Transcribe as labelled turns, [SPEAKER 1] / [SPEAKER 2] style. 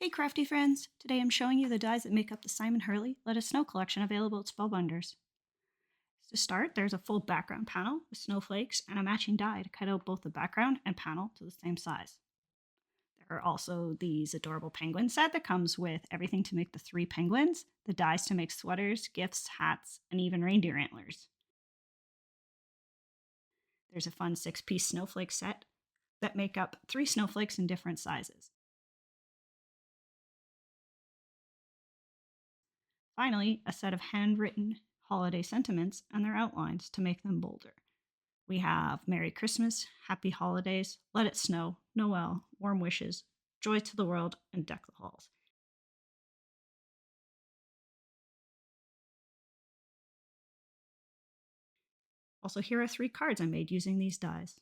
[SPEAKER 1] Hey crafty friends! Today I'm showing you the dies that make up the Simon Hurley Let It Snow collection available at Spellbinders. To start, there's a full background panel with snowflakes and a matching die to cut out both the background and panel to the same size. There are also these adorable penguin set that comes with everything to make the 3 penguins, the dies to make sweaters, gifts, hats, and even reindeer antlers. There's a fun 6-piece snowflake set that make up 3 snowflakes in different sizes. Finally, a set of handwritten holiday sentiments and their outlines to make them bolder. We have Merry Christmas, Happy Holidays, Let It Snow, Noel, Warm Wishes, Joy to the World, and Deck the Halls. Also, here are 3 cards I made using these dies.